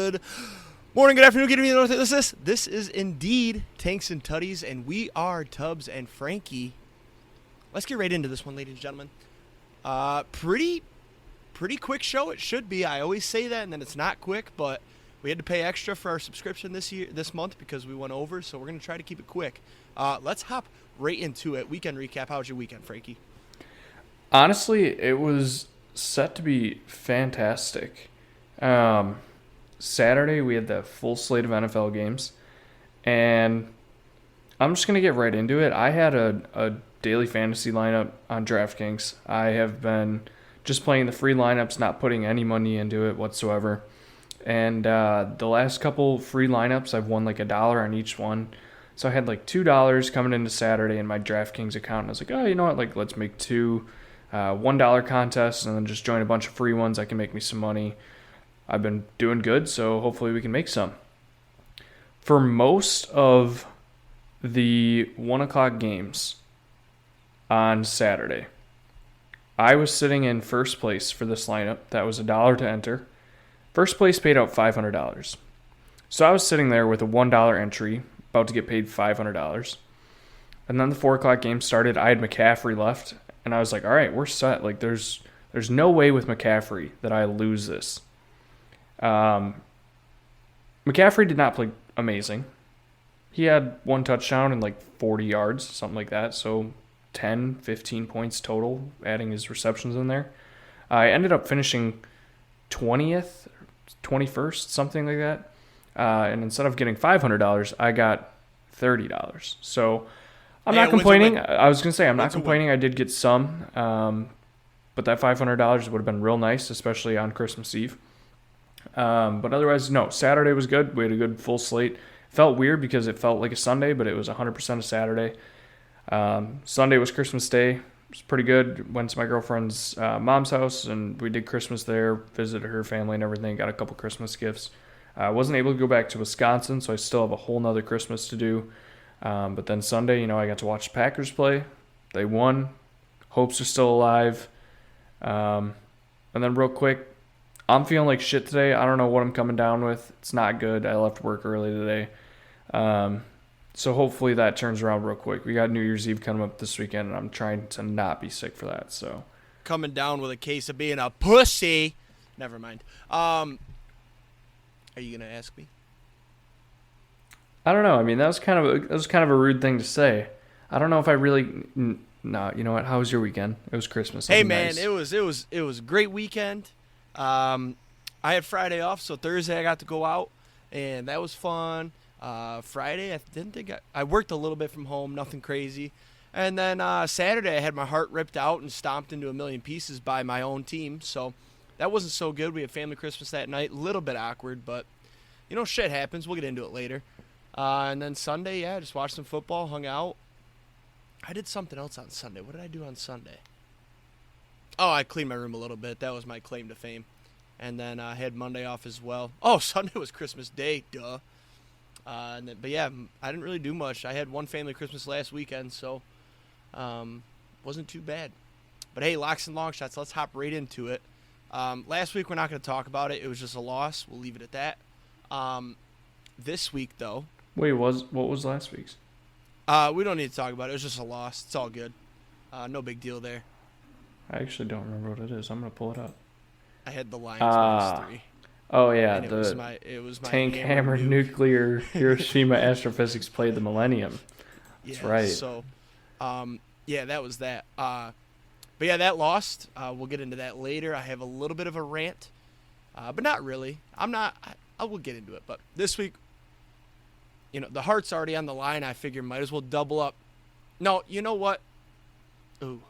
Good morning, good afternoon, good evening. What this is? This is indeed Tanks and Tuddies, and we are Tubbs and Frankie. Let's get right into this one, ladies and gentlemen. Pretty quick show. It should be. I always say that, and then it's not quick, but we had to pay extra for our subscription this month because we went over, so we're going to try to keep it quick. Let's hop right into it. Weekend recap. How was your weekend, Frankie? Honestly, it was set to be fantastic. Saturday, we had the full slate of NFL games, and I'm just going to get right into it. I had a daily fantasy lineup on DraftKings. I have been just playing the free lineups, not putting any money into it whatsoever. And the last couple free lineups, I've won like $1 on each one. So I had like $2 coming into Saturday in my DraftKings account. And I was like, oh, you know what? Like, let's make two $1 contests and then just join a bunch of free ones that can make me some money. I've been doing good, so hopefully we can make some. For most of the 1 o'clock games on Saturday, I was sitting in first place for this lineup. That was $1 to enter. First place paid out $500. So I was sitting there with a $1 entry, about to get paid $500. And then the 4 o'clock game started. I had McCaffrey left, and I was like, all right, we're set. Like, there's no way with McCaffrey that I lose this. McCaffrey did not play amazing. He had 1 touchdown and like 40 yards, something like that. So 10, 15 points total, adding his receptions in there. I ended up finishing 20th, 21st, something like that. And instead of getting $500, I got $30. So I'm not complaining. I was going to say, I'm not complaining. I did get some. But that $500 would have been real nice, especially on Christmas Eve. But otherwise, no, Saturday was good. We had a good full slate. Felt weird because it felt like a Sunday, but it was 100% a Saturday. Sunday was Christmas Day. It was pretty good. Went to my girlfriend's mom's house, and we did Christmas there, visited her family and everything, got a couple Christmas gifts. I wasn't able to go back to Wisconsin, so I still have a whole nother Christmas to do. But then Sunday, I got to watch the Packers play. They won. Hopes are still alive. And then real quick, I'm feeling like shit today. I don't know what I'm coming down with. It's not good. I left work early today. So hopefully that turns around real quick. We got New Year's Eve coming up this weekend, and I'm trying to not be sick for that. So coming down with a case of being a pussy. Never mind. Are you gonna ask me? I don't know. I mean, that was kind of a rude thing to say. I don't know if I really. No, you know what? How was your weekend? It was Christmas. Hey man, nice. It was a great weekend. I had Friday off, so Thursday I got to go out, and that was fun. Friday, I worked a little bit from home, nothing crazy. And then Saturday, I had my heart ripped out and stomped into a million pieces by my own team, so that wasn't so good. We had family Christmas that night, a little bit awkward, but, shit happens. We'll get into it later. And then Sunday, yeah, just watched some football, hung out. I did something else on Sunday. What did I do on Sunday? Oh, I cleaned my room a little bit. That was my claim to fame. And then I had Monday off as well. Oh, Sunday was Christmas Day, duh. But yeah, I didn't really do much. I had one family Christmas last weekend, so wasn't too bad. But hey, locks and long shots, let's hop right into it. Last week, we're not going to talk about it. It was just a loss. We'll leave it at that. This week, though. Wait, what was last week's? We don't need to talk about it. It was just a loss. It's all good. No big deal there. I actually don't remember what it is. I'm going to pull it up. I had the Lions -3. Oh, yeah. It was my Tank Hammer Nuclear Hiroshima Astrophysics played the Millennium. That's right. So, yeah, that was that. But yeah, that lost. We'll get into that later. I have a little bit of a rant, but not really. I will get into it. But this week, the heart's already on the line. I figure might as well double up. No, you know what? Ooh.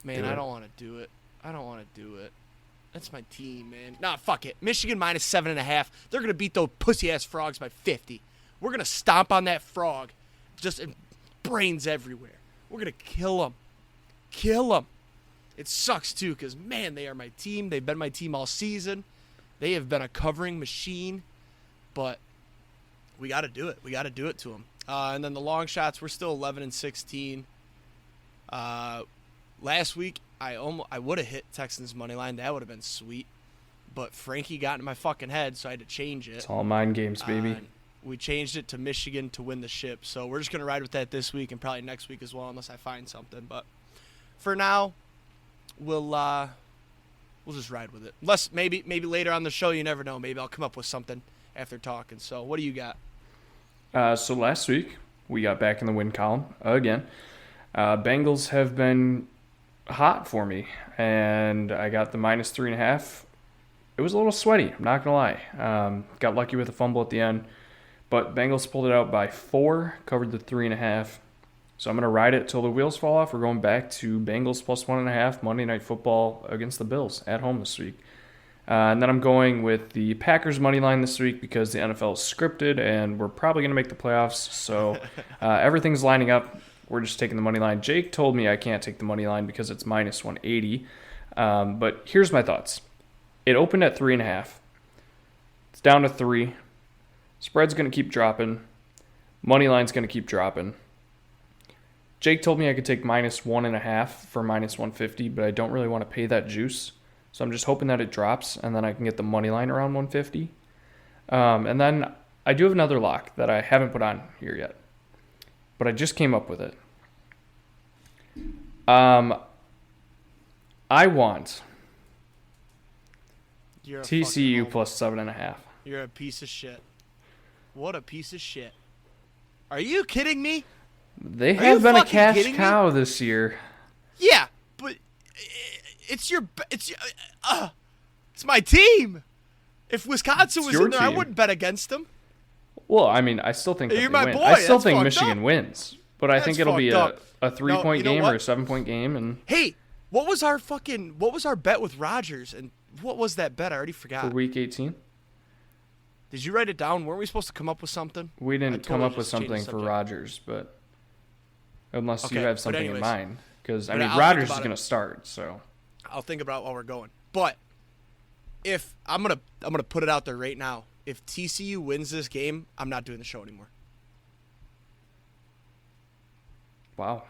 Man, I don't want to do it. That's my team, man. Nah, fuck it. Michigan -7.5. They're going to beat those pussy-ass frogs by 50. We're going to stomp on that frog. Just brains everywhere. We're going to kill them. Kill them. It sucks, too, because, man, they are my team. They've been my team all season. They have been a covering machine. But we got to do it. We got to do it to them. And then the long shots, we're still 11-16. last week I would have hit Texans money line. That would have been sweet. But Frankie got in my fucking head, so I had to change it. It's all mind games, baby. We changed it to Michigan to win the ship. So we're just going to ride with that this week and probably next week as well, unless I find something. But for now, we'll just ride with it. Unless maybe later on the show, you never know. Maybe I'll come up with something after talking. So what do you got? So last week, we got back in the win column again. Bengals have been hot for me, and I got the -3.5. It was a little sweaty, I'm not going to lie. Got lucky with a fumble at the end, but Bengals pulled it out by 4, covered the 3.5. So I'm going to ride it till the wheels fall off. We're going back to Bengals +1.5 Monday Night Football against the Bills at home this week. And then I'm going with the Packers money line this week because the NFL is scripted and we're probably going to make the playoffs. So everything's lining up. We're just taking the money line. Jake told me I can't take the money line because it's -180. But here's my thoughts. It opened at 3.5. It's down to 3. Spread's going to keep dropping. Money line's going to keep dropping. Jake told me I could take -1.5 for -150, but I don't really want to pay that juice. So I'm just hoping that it drops, and then I can get the money line around 150. And then I do have another lock that I haven't put on here yet, but I just came up with it. I want TCU +7.5. You're a piece of shit. What a piece of shit. Are you kidding me? They have been a cash cow this year. Yeah, but it's my team. If Wisconsin was in there, I wouldn't bet against them. Well, I mean, I still think that You're they my win. boy. I still That's think fucked Michigan up. wins, but I think it'll be a 3-point game or a 7-point game. And hey, what was our bet with Rodgers? And what was that bet? I already forgot. For Week 18? Did you write it down? Weren't we supposed to come up with something? We didn't come up with something for Rodgers, but unless you have something in mind. Because, I mean, Rodgers is going to start, so. I'll think about it while we're going. But if I'm gonna put it out there right now. If TCU wins this game, I'm not doing the show anymore. Wow.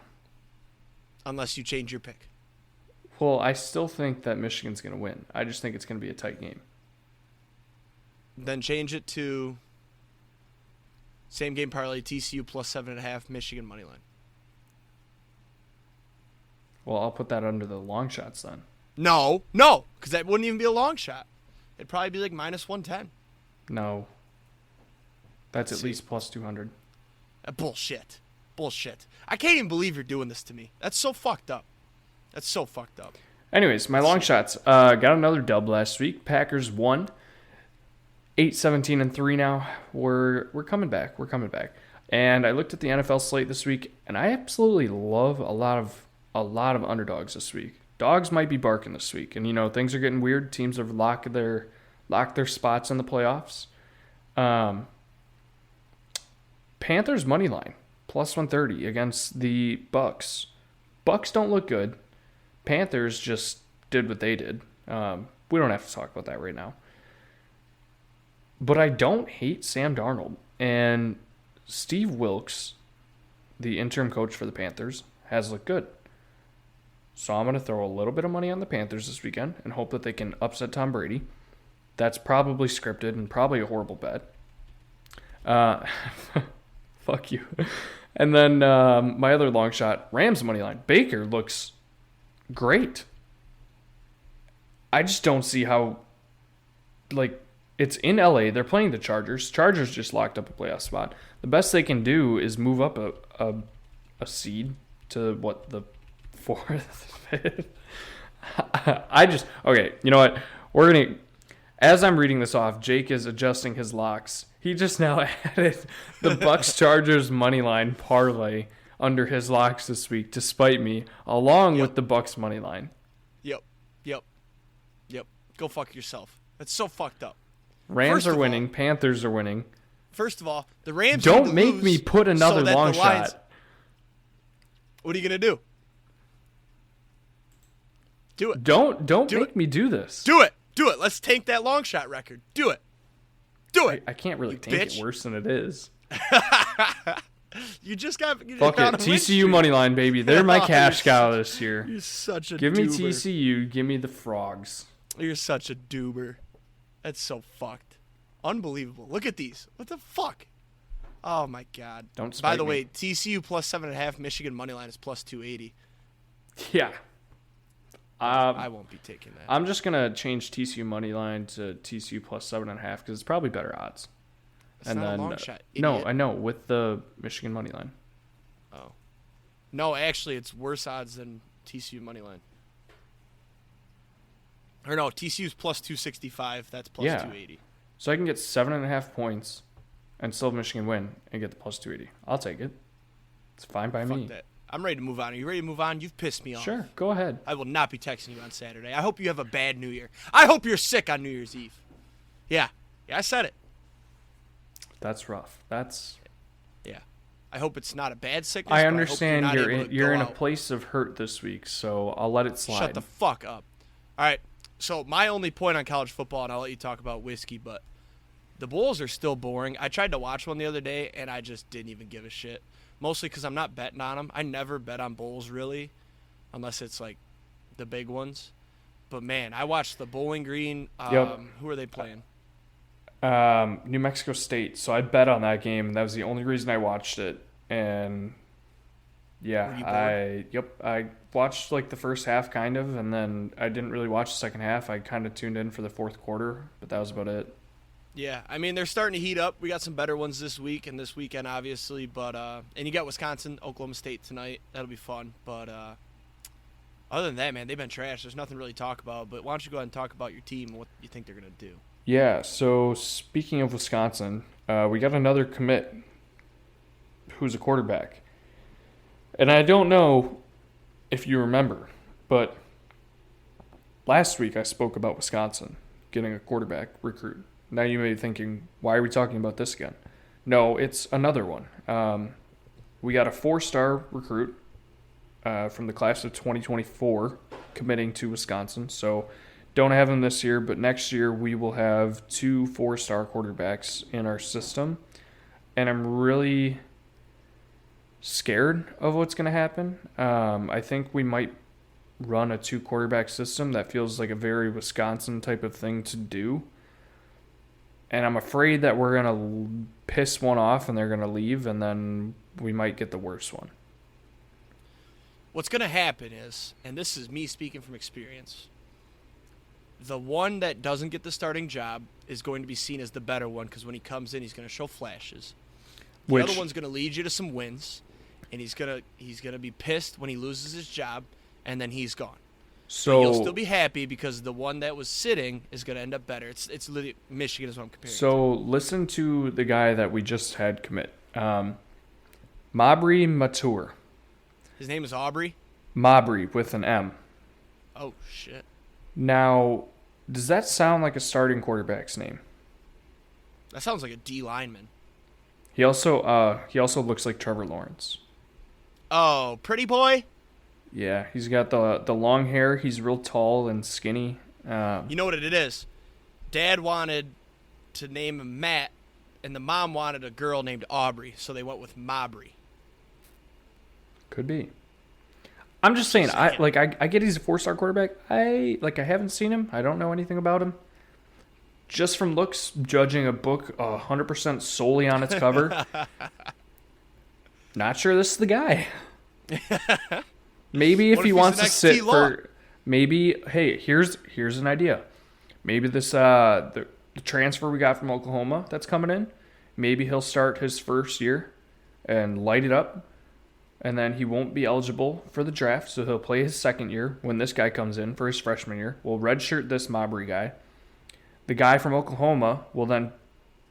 Unless you change your pick. Well, I still think that Michigan's going to win. I just think it's going to be a tight game. Then change it to same game parlay, TCU +7.5, Michigan money line. Well, I'll put that under the long shots then. No, because that wouldn't even be a long shot. It'd probably be like -110. No. That's at least +200. Bullshit. I can't even believe you're doing this to me. That's so fucked up. Anyways, my long shots. Got another dub last week. Packers won. 8-17-3 now. We're coming back. And I looked at the NFL slate this week, and I absolutely love a lot of underdogs this week. Dogs might be barking this week, and things are getting weird. Teams have locked their spots in the playoffs. Panthers money line +130 against the Bucks. Bucks don't look good. Panthers just did what they did. We don't have to talk about that right now. But I don't hate Sam Darnold. And Steve Wilkes, the interim coach for the Panthers, has looked good. So I'm going to throw a little bit of money on the Panthers this weekend and hope that they can upset Tom Brady. That's probably scripted and probably a horrible bet. Fuck you. And then my other long shot, Rams money line. Baker looks great. I just don't see how, it's in LA. They're playing the Chargers. Chargers just locked up a playoff spot. The best they can do is move up a seed to the 4th, 5th. Okay, you know what? We're going to, as I'm reading this off, Jake is adjusting his locks. He just now added the Bucks Chargers money line parlay under his locks this week, despite me, along with the Bucks money line. Yep. Go fuck yourself. That's so fucked up. Rams are winning. Panthers are winning. First of all, the Rams don't make me put another long shot. What are you gonna do? Do it. Don't make me do this. Do it. Let's tank that long shot record. Do it. I can't really tank it worse than it is. You just got Fuck it. TCU money line, baby. They're my cash cow this year. You're such a Give doober. me TCU. Give me the Frogs. You're such a doober. That's so fucked. Unbelievable. Look at these. What the fuck? Oh my god. Don't spite By the me. way, TCU plus 7.5. Michigan money line is plus 280. Yeah. I won't be taking that. I'm just gonna change TCU money line to TCU plus 7.5 because it's probably better odds. It's not a long shot. No, Idiot. I know with the Michigan money line. Oh. No, actually, it's worse odds than TCU money line. Or no, TCU's plus 265. That's plus 280. So I can get 7.5 points and still have Michigan win and get the plus 280. I'll take it. It's fine by me. Fuck that. I'm ready to move on. Are you ready to move on? You've pissed me off. Sure, go ahead. I will not be texting you on Saturday. I hope you have a bad New Year. I hope you're sick on New Year's Eve. Yeah, I said it. That's rough. Yeah. I hope it's not a bad sickness. I but understand I hope you're in a out. place of hurt this week, so I'll let it slide. Shut the fuck up. All right. So my only point on college football, and I'll let you talk about whiskey, but the Bulls are still boring. I tried to watch one the other day, and I just didn't even give a shit. Mostly because I'm not betting on them. I never bet on Bulls, really, unless it's like the big ones. But, man, I watched the Bowling Green. Yep. Who are they playing? New Mexico State. So I bet on that game, and that was the only reason I watched it. And yeah, I watched like the first half kind of, and then I didn't really watch the second half. I kind of tuned in for the fourth quarter, but that was about it. Yeah, I mean, they're starting to heat up. We got some better ones this week and this weekend, obviously. But and you got Wisconsin, Oklahoma State tonight. That'll be fun. But other than that, man, they've been trash. There's nothing really to talk about. But why don't you go ahead and talk about your team and what you think they're going to do? Yeah, so speaking of Wisconsin, we got another commit who's a quarterback. And I don't know if you remember, but last week I spoke about Wisconsin getting a quarterback recruit. Now you may be thinking, why are we talking about this again? No, it's another one. We got a 4-star recruit from the class of 2024 committing to Wisconsin. So don't have him this year, but next year we will have 2 4-star quarterbacks in our system. And I'm really scared of what's going to happen. I think we might run a 2-quarterback system. That feels like a very Wisconsin type of thing to do. And I'm afraid that we're going to piss one off and they're going to leave, and then we might get the worst one. What's going to happen is, and this is me speaking from experience, the one that doesn't get the starting job is going to be seen as the better one because when he comes in, he's going to show flashes. The other one's going to lead you to some wins, and he's gonna be pissed when he loses his job, and then he's gone. So but you'll still be happy because the one that was sitting is going to end up better. It's literally Michigan is what I'm comparing. So listen to the guy that we just had commit, Mabry Matur. His name is Aubrey. Mabry with an M. Oh shit. Now, does that sound like a starting quarterback's name? That sounds like a D lineman. He also looks like Trevor Lawrence. Oh, pretty boy. Yeah, he's got the long hair. He's real tall and skinny. You know what it is? Dad wanted to name him Matt, and the mom wanted a girl named Aubrey, so they went with Mabry. Could be. I'm just saying. I get he's a 4-star quarterback. I haven't seen him. I don't know anything about him. Just from looks, judging a book 100% solely on its cover, not sure this is the guy. Maybe if he wants to sit for, maybe hey, here's an idea. Maybe this the transfer we got from Oklahoma that's coming in, maybe he'll start his first year and light it up, and then he won't be eligible for the draft, so he'll play his second year when this guy comes in for his freshman year. We'll redshirt this Mabry guy. The guy from Oklahoma will then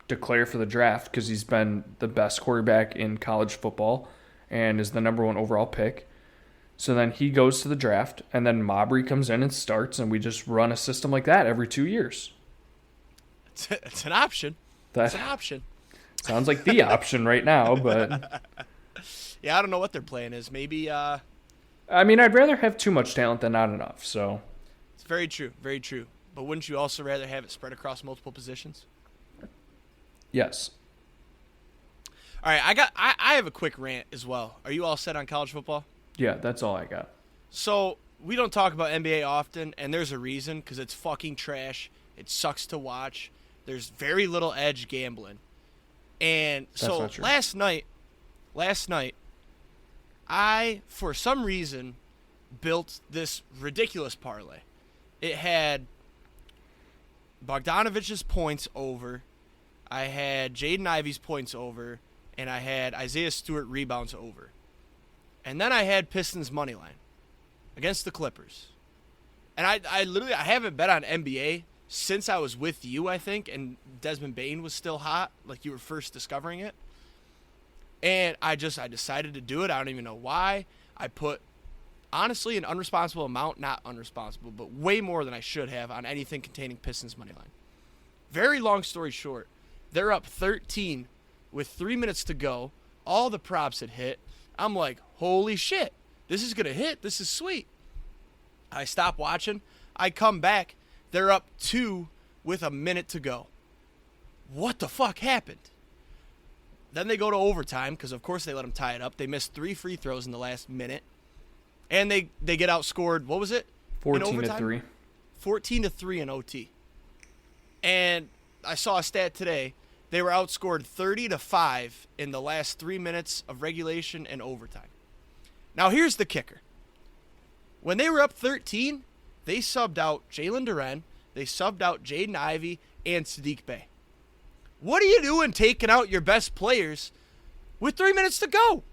declare for the draft because he's been the best quarterback in college football and is the number 1 overall pick. So then he goes to the draft, and then Mabry comes in and starts, and we just run a system like that every 2 years. It's an option. It's an option. Sounds like the option right now, but... Yeah, I don't know what their plan is. Maybe... I mean, I'd rather have too much talent than not enough, so... It's very true, very true. But wouldn't you also rather have it spread across multiple positions? Yes. All right, I have a quick rant as well. Are you all set on college football? Yeah, that's all I got. So we don't talk about NBA often, and there's a reason, because it's fucking trash. It sucks to watch. There's very little edge gambling. And so last night, I, for some reason, built this ridiculous parlay. It had Bogdanovich's points over, I had Jaden Ivey's points over, and I had Isaiah Stewart rebounds over. And then I had Pistons money line against the Clippers. And I literally haven't bet on NBA since I was with you, I think, and Desmond Bane was still hot, like you were first discovering it. And I decided to do it. I don't even know why. I put, honestly, an unresponsible amount, not unresponsible, but way more than I should have on anything containing Pistons money line. Very long story short, they're up 13 with 3 minutes to go. All the props had hit. I'm like, holy shit, this is going to hit. This is sweet. I stop watching. I come back. They're up 2 with a minute to go. What the fuck happened? Then they go to overtime because, of course, they let them tie it up. They missed 3 free throws in the last minute. And they get outscored, what was it? 14-3. 14-3 in OT. And I saw a stat today. They were outscored 30-5 in the last 3 minutes of regulation and overtime. Now, here's the kicker. When they were up 13, they subbed out Jalen Duren, they subbed out Jaden Ivey, and Sadiq Bey. What are you doing taking out your best players with 3 minutes to go?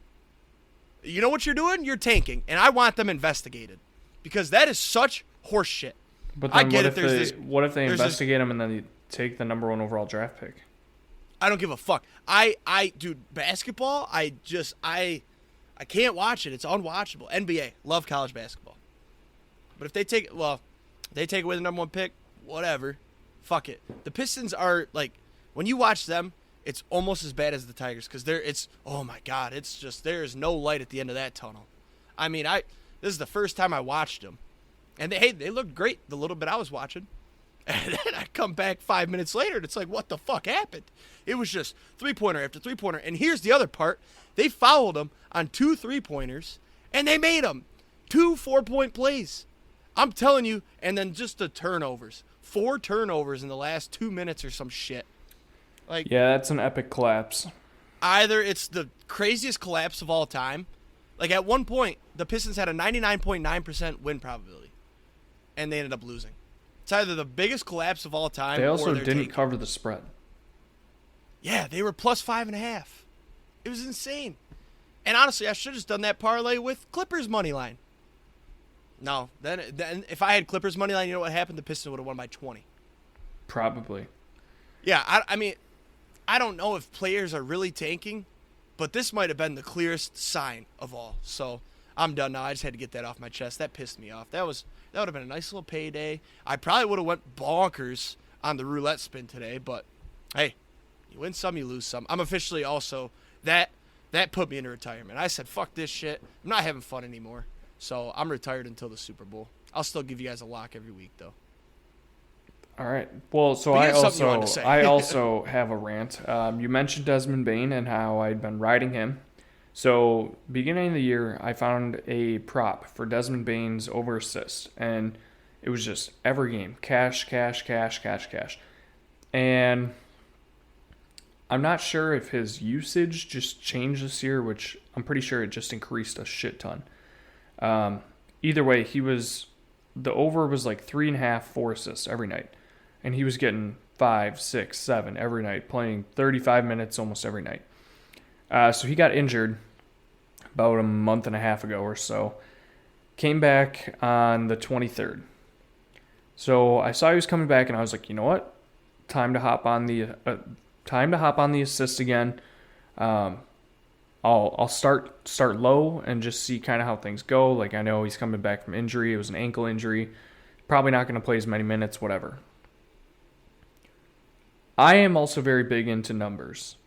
You know what you're doing? You're tanking, and I want them investigated because that is such horse shit. But then what if they investigate them and then they take the number 1 overall draft pick? I don't give a fuck. Dude, basketball, I can't watch it. It's unwatchable. NBA, love college basketball. But if they take away the number 1 pick, whatever. Fuck it. The Pistons are, like, when you watch them, it's almost as bad as the Tigers because oh my God, it's just, there is no light at the end of that tunnel. I mean, this is the first time I watched them. And they looked great the little bit I was watching. And then I come back 5 minutes later, and it's like, what the fuck happened? It was just three-pointer after three-pointer. And here's the other part. They fouled them on 2 3-pointers, and they made them 2 4-point plays. I'm telling you, and then just the turnovers. 4 turnovers in the last 2 minutes or some shit. Like, yeah, that's an epic collapse. Either it's the craziest collapse of all time. Like, at one point, the Pistons had a 99.9% win probability, and they ended up losing. It's either the biggest collapse of all time. They also didn't taking. Cover the spread. Yeah, they were plus 5.5. It was insane. And honestly, I should have just done that parlay with Clippers money line. No, then if I had Clippers money line, you know what happened? The Pistons would have won by 20. Probably. Yeah, I mean, I don't know if players are really tanking, but this might have been the clearest sign of all. So I'm done now. I just had to get that off my chest. That pissed me off. That would have been a nice little payday. I probably would have went bonkers on the roulette spin today, but hey, you win some, you lose some. I'm officially also that put me into retirement. I said, fuck this shit. I'm not having fun anymore. So I'm retired until the Super Bowl. I'll still give you guys a lock every week, though. All right. Well, so I also have a rant. You mentioned Desmond Bane and how I'd been riding him. So beginning of the year, I found a prop for Desmond Bane's over assist, and it was just every game, cash. And I'm not sure if his usage just changed this year, which I'm pretty sure it just increased a shit ton. Either way, the over was like 3.5, 4 assists every night. And he was getting 5, 6, 7 every night, playing 35 minutes almost every night. So he got injured about a month and a half ago or so. Came back on the 23rd. So I saw he was coming back, and I was like, you know what? Time to hop on the assist again. I'll start low and just see kind of how things go. Like, I know he's coming back from injury. It was an ankle injury. Probably not going to play as many minutes, whatever. I am also very big into numbers,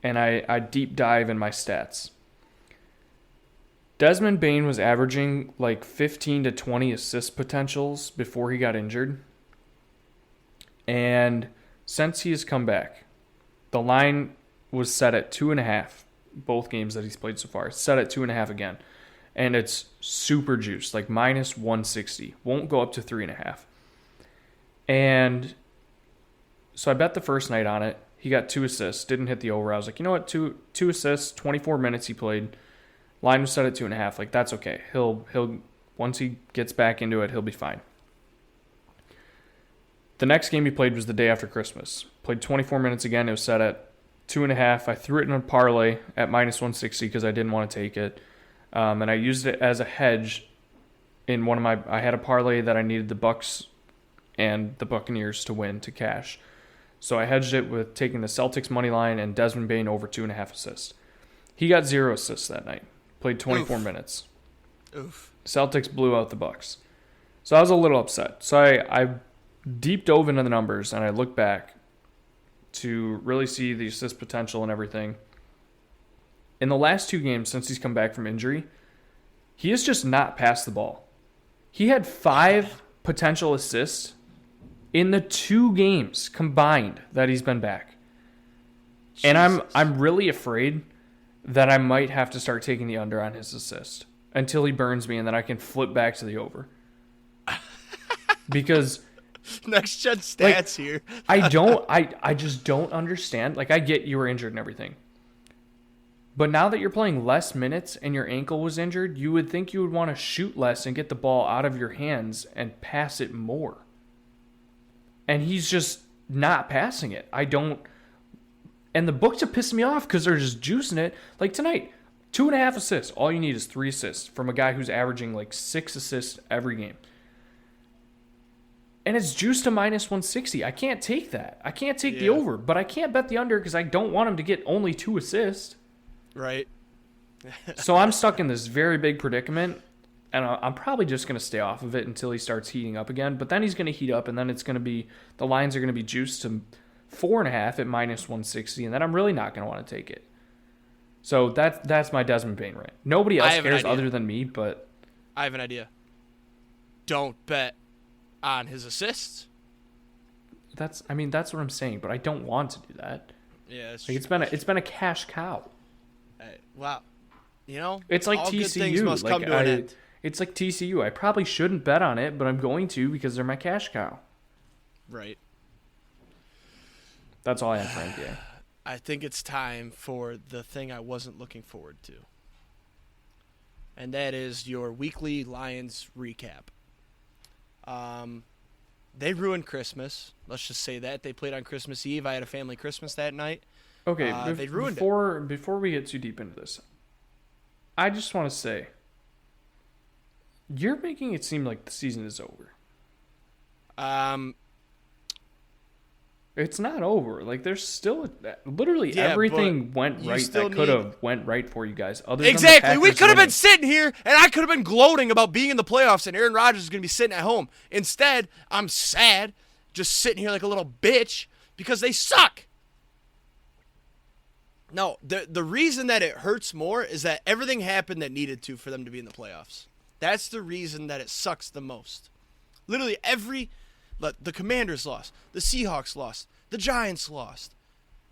and I deep dive in my stats. Desmond Bane was averaging like 15 to 20 assist potentials before he got injured. And since he has come back, the line was set at 2.5. Both games that he's played so far, set at 2.5 again. And it's super juiced, like minus 160. Won't go up to 3.5. And so I bet the first night on it. He got 2 assists, didn't hit the over. I was like, you know what, two assists, 24 minutes he played. Line was set at 2.5. Like, that's okay. He'll once he gets back into it, he'll be fine. The next game he played was the day after Christmas. Played 24 minutes again. It was set at 2.5. I threw it in a parlay at minus 160 because I didn't want to take it. And I used it as a hedge in one of my... I had a parlay that I needed the Bucks and the Buccaneers to win to cash. So I hedged it with taking the Celtics money line and Desmond Bane over 2.5 assists. He got 0 assists that night. Played 24 minutes. Oof. Celtics blew out the Bucks. So I was a little upset. So I deep dove into the numbers and I looked back to really see the assist potential and everything. In the last 2 games since he's come back from injury, he has just not passed the ball. He had 5 potential assists in the 2 games combined that he's been back. Jesus. And I'm really afraid that I might have to start taking the under on his assist until he burns me and then I can flip back to the over. Because next gen stats here. I just don't understand. Like, I get you were injured and everything. But now that you're playing less minutes and your ankle was injured, you would think you would want to shoot less and get the ball out of your hands and pass it more. And he's just not passing it. And the books are pissing me off because they're just juicing it. Like tonight, 2.5 assists. All you need is 3 assists from a guy who's averaging like 6 assists every game. And it's juiced to minus 160. I can't take that. I can't take the over, but I can't bet the under because I don't want him to get only 2 assists. Right. So I'm stuck in this very big predicament, and I'm probably just going to stay off of it until he starts heating up again. But then he's going to heat up, and then it's going to be the lines are going to be juiced to 4.5 at minus 160, and then I'm really not going to want to take it. So that's my Desmond Bane rant. Nobody else cares other than me, but I have an idea. Don't bet on his assists. That's what I'm saying, but I don't want to do that. Yeah, it's been a cash cow. Wow, you know, it's like all TCU. Good things must come to an end. It's like TCU. I probably shouldn't bet on it, but I'm going to because they're my cash cow. Right. That's all I have, Frankie. I think it's time for the thing I wasn't looking forward to, and that is your weekly Lions recap. They ruined Christmas. Let's just say that. They played on Christmas Eve. I had a family Christmas that night. Okay, they ruined it. Before we get too deep into this, I just want to say, you're making it seem like the season is over. It's not over. Like, there's still literally everything went right that could have went right for you guys. Exactly. We could have been sitting here, and I could have been gloating about being in the playoffs, and Aaron Rodgers is going to be sitting at home. Instead, I'm sad, just sitting here like a little bitch because they suck. No, the reason that it hurts more is that everything happened that needed to for them to be in the playoffs. That's the reason that it sucks the most. Literally the Commanders lost, the Seahawks lost, the Giants lost.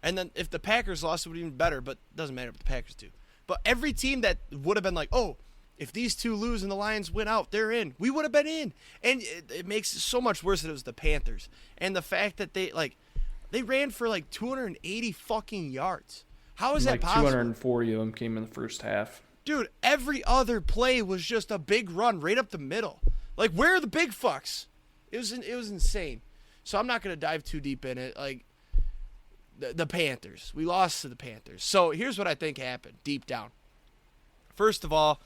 And then if the Packers lost, it would be even better, but it doesn't matter what the Packers do. But every team that would have been like, oh, if these 2 lose and the Lions win out, they're in. We would have been in. And it makes it so much worse that it was the Panthers. And the fact that they ran for like 280 fucking yards. How is that possible? 240 of them came in the first half. Dude, every other play was just a big run right up the middle. Like, where are the big fucks? It was insane. So I'm not going to dive too deep in it. Like, the Panthers. We lost to the Panthers. So here's what I think happened deep down. First of all,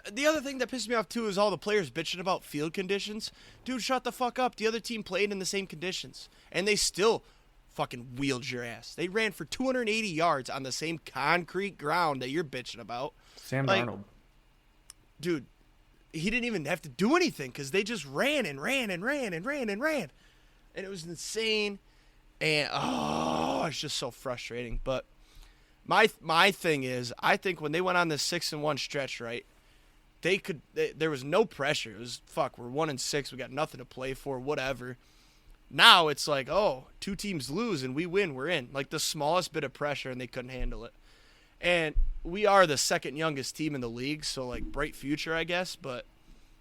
the other thing that pissed me off, too, is all the players bitching about field conditions. Dude, shut the fuck up. The other team played in the same conditions. And they still fucking wheeled your ass. They ran for 280 yards on the same concrete ground that you're bitching about. Sam Darnold. Dude, he didn't even have to do anything because they just ran and ran and ran and ran and ran. And it was insane. And, it's just so frustrating. But my thing is, I think when they went on this 6-1 stretch, right, there was no pressure. It was, we're 1-6. We got nothing to play for, whatever. Now it's like, oh, two teams lose and we win, we're in. Like the smallest bit of pressure, and they couldn't handle it. And we are the second youngest team in the league, so like bright future, I guess, but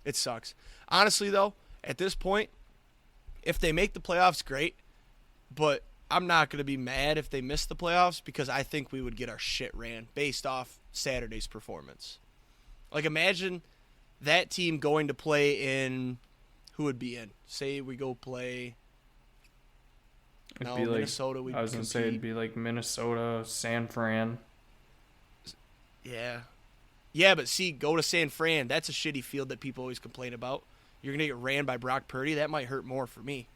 it sucks. Honestly, though, at this point, if they make the playoffs, great. But I'm not going to be mad if they miss the playoffs because I think we would get our shit ran based off Saturday's performance. Like imagine that team going to play in – who would be in? Say we go play – It'd no, be Minnesota. I was going to say it'd be like Minnesota, San Fran. Yeah. Yeah, but see, go to San Fran. That's a shitty field that people always complain about. You're going to get ran by Brock Purdy. That might hurt more for me.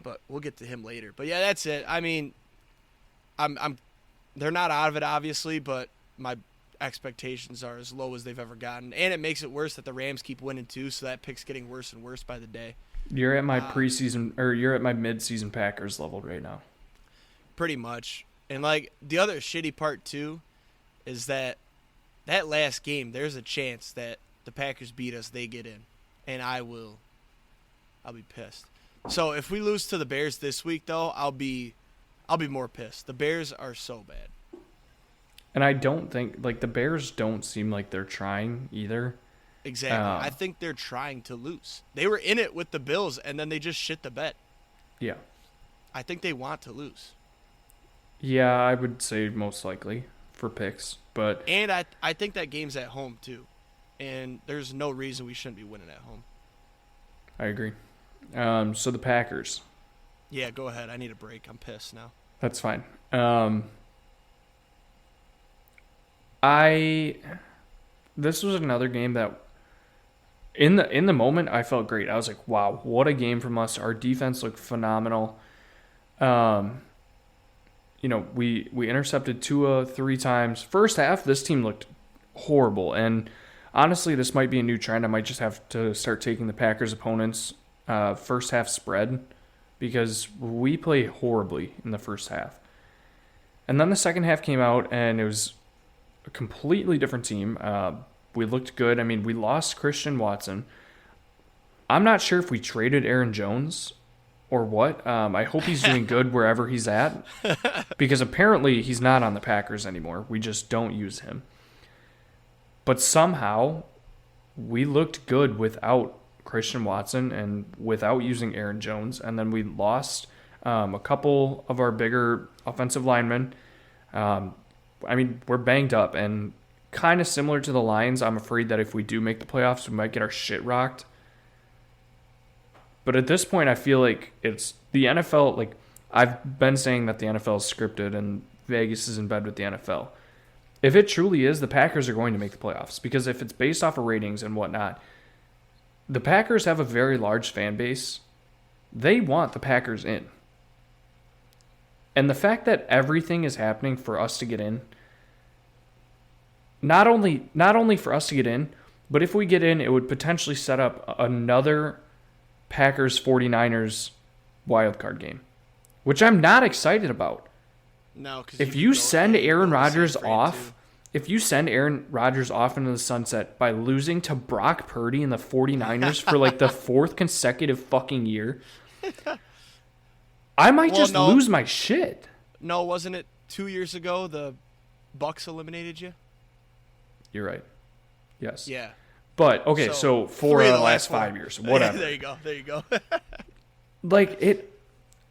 But we'll get to him later. But yeah, that's it. I mean, they're not out of it, obviously, but my expectations are as low as they've ever gotten. And it makes it worse that the Rams keep winning too, so that pick's getting worse and worse by the day. You're at my preseason, or you're at my mid-season Packers level right now. Pretty much. And like the other shitty part too is that last game, there's a chance that the Packers beat us, they get in. And I'll be pissed. So if we lose to the Bears this week though, I'll be more pissed. The Bears are so bad. And I don't think like the Bears don't seem like they're trying either. Exactly. I think they're trying to lose. They were in it with the Bills, and then they just shit the bed. Yeah. I think they want to lose. Yeah, I would say most likely for picks. And I think that game's at home, too. And there's no reason we shouldn't be winning at home. I agree. So the Packers. Yeah, go ahead. I need a break. I'm pissed now. That's fine. This was another game that in the moment I felt great. I was like, wow, what a game from us. Our defense looked phenomenal. We intercepted Tua 3 times. First half, this team looked horrible. And honestly, this might be a new trend. I might just have to start taking the Packers opponents first half spread because we play horribly in the first half. And then the second half came out and it was a completely different team. We looked good. I mean, we lost Christian Watson. I'm not sure if we traded Aaron Jones or what. I hope he's doing good wherever he's at because apparently he's not on the Packers anymore. We just don't use him. But somehow we looked good without Christian Watson and without using Aaron Jones. And then we lost a couple of our bigger offensive linemen. We're banged up and kind of similar to the Lions. I'm afraid that if we do make the playoffs, we might get our shit rocked. But at this point, I feel like it's the NFL. Like I've been saying that the NFL is scripted and Vegas is in bed with the NFL. If it truly is, the Packers are going to make the playoffs because if it's based off of ratings and whatnot, the Packers have a very large fan base. They want the Packers in. And the fact that everything is happening for us to get in, not only for us to get in, but if we get in, it would potentially set up another Packers 49ers wildcard game, which I'm not excited about. No, because if you send Aaron Rodgers off into the sunset by losing to Brock Purdy and the 49ers for like the 4th consecutive fucking year, I might lose my shit. No, wasn't it 2 years ago the Bucks eliminated you? You're right. Yes. Yeah. But, okay, so 4 of the last 5 years. Whatever. There you go.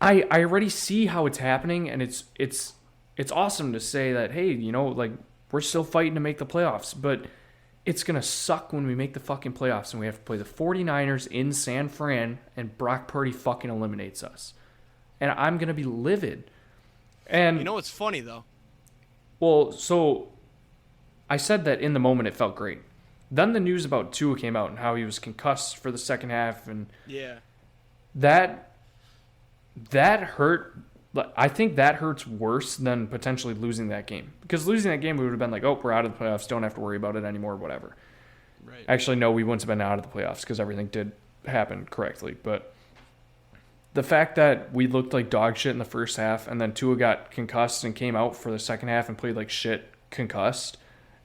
I already see how it's happening, and it's awesome to say that, hey, we're still fighting to make the playoffs, but it's going to suck when we make the fucking playoffs and we have to play the 49ers in San Fran and Brock Purdy fucking eliminates us. And I'm going to be livid. And you know what's funny, though? Well, so I said that in the moment it felt great. Then the news about Tua came out and how he was concussed for the second half. And yeah, that hurt. I think that hurts worse than potentially losing that game. Because losing that game, we would have been like, oh, we're out of the playoffs. Don't have to worry about it anymore, whatever. Right. Actually, no, we wouldn't have been out of the playoffs because everything did happen correctly. But the fact that we looked like dog shit in the first half and then Tua got concussed and came out for the second half and played like shit concussed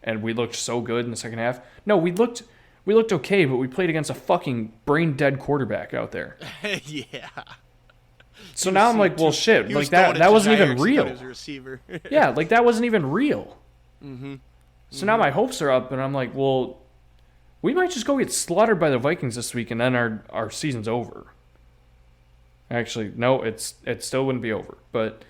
and we looked so good in the second half. No, we looked okay, but we played against a fucking brain-dead quarterback out there. Yeah. So now I'm like, well, shit, like that wasn't even real. He was a receiver. Yeah, like that wasn't even real. Mm-hmm. So now my hopes are up, and I'm like, well, we might just go get slaughtered by the Vikings this week, and then our season's over. Actually, no, it still wouldn't be over, but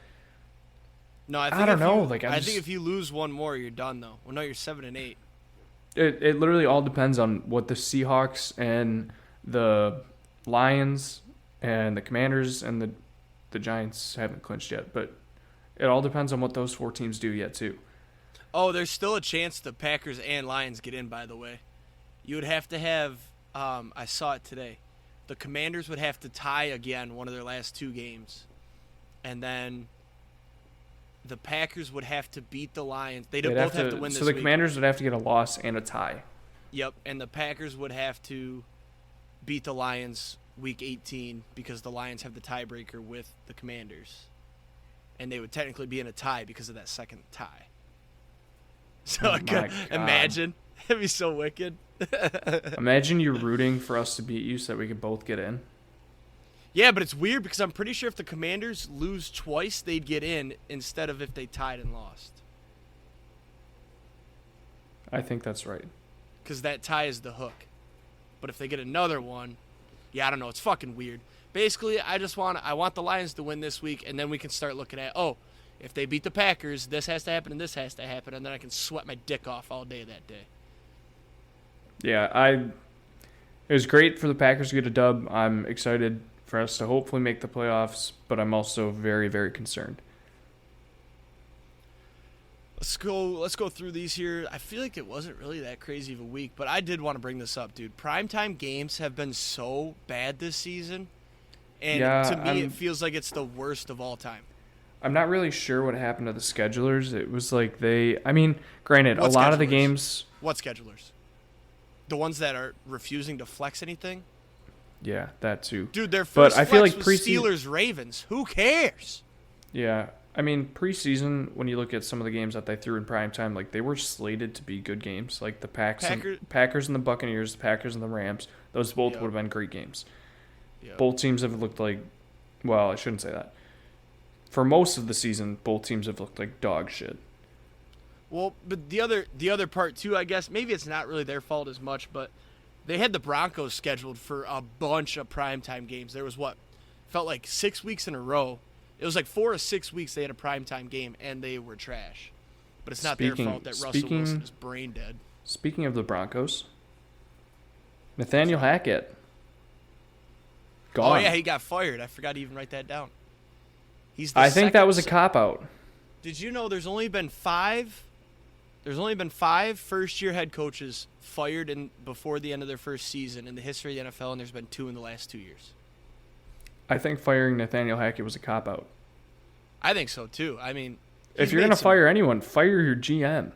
no, I don't know. Like I think if you lose one more, you're done though. Well, no, you're 7-8. It literally all depends on what the Seahawks and the Lions and the Commanders and the Giants haven't clinched yet, but it all depends on what those 4 teams do yet too. Oh, there's still a chance the Packers and Lions get in, by the way. You would have to have, I saw it today, the Commanders would have to tie again one of their last 2 games. And then the Packers would have to beat the Lions. They'd both have to win this week. So the Commanders would have to get a loss and a tie. Yep, and the Packers would have to beat the Lions week 18 because the Lions have the tiebreaker with the Commanders. And they would technically be in a tie because of that second tie. So imagine. It'd be so wicked. Imagine you rooting for us to beat you so that we could both get in. Yeah, but it's weird because I'm pretty sure if the Commanders lose twice, they'd get in instead of if they tied and lost. I think that's right. Because that tie is the hook. But if they get another one, yeah, I don't know. It's fucking weird. Basically, I want the Lions to win this week, and then we can start looking at, if they beat the Packers, this has to happen and this has to happen, and then I can sweat my dick off all day that day. Yeah, it was great for the Packers to get a dub. I'm excited for us to hopefully make the playoffs, but I'm also very, very concerned. Let's go through these here. I feel like it wasn't really that crazy of a week, but I did want to bring this up, dude. Primetime games have been so bad this season, and to me it feels like it's the worst of all time. I'm not really sure what happened to the schedulers. It was like granted, What a lot of the schedulers? games... What schedulers? The ones that are refusing to flex anything? Yeah, that too. Dude, their first I feel flex like was Steelers-Ravens. Who cares? Yeah, I mean, preseason, when you look at some of the games that they threw in primetime, like, they were slated to be good games. Like, the Packers and the Buccaneers, the Packers and the Rams, those both would have been great games. Yep. Both teams have looked like... Well, I shouldn't say that. For most of the season, both teams have looked like dog shit. Well, but the other part too, I guess, maybe it's not really their fault as much, but they had the Broncos scheduled for a bunch of primetime games. There was felt like 6 weeks in a row. It was like 4 or 6 weeks they had a primetime game, and they were trash. But it's not their fault that Russell Wilson is brain dead. Speaking of the Broncos, Nathaniel Hackett. Gone. Oh, yeah, he got fired. I forgot to even write that down. I think that was a cop-out. Did you know there's only been 5 first-year head coaches fired before the end of their first season in the history of the NFL, and there's been 2 in the last 2 years. I think firing Nathaniel Hackett was a cop-out. I think so, too. I mean, if you're going to fire anyone, fire your GM.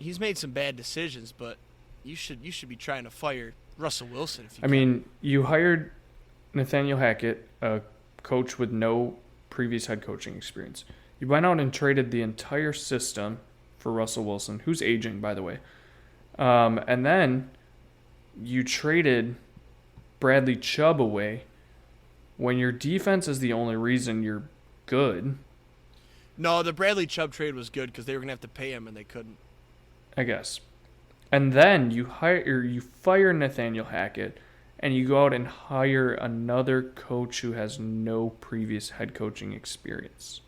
He's made some bad decisions, but you should be trying to fire Russell Wilson if you can. I mean, you hired Nathaniel Hackett, a coach with no previous head coaching experience. You went out and traded the entire system for Russell Wilson, who's aging, by the way. And then you traded Bradley Chubb away when your defense is the only reason you're good. No, the Bradley Chubb trade was good because they were going to have to pay him, and they couldn't. I guess. And then you fire Nathaniel Hackett, and you go out and hire another coach who has no previous head coaching experience.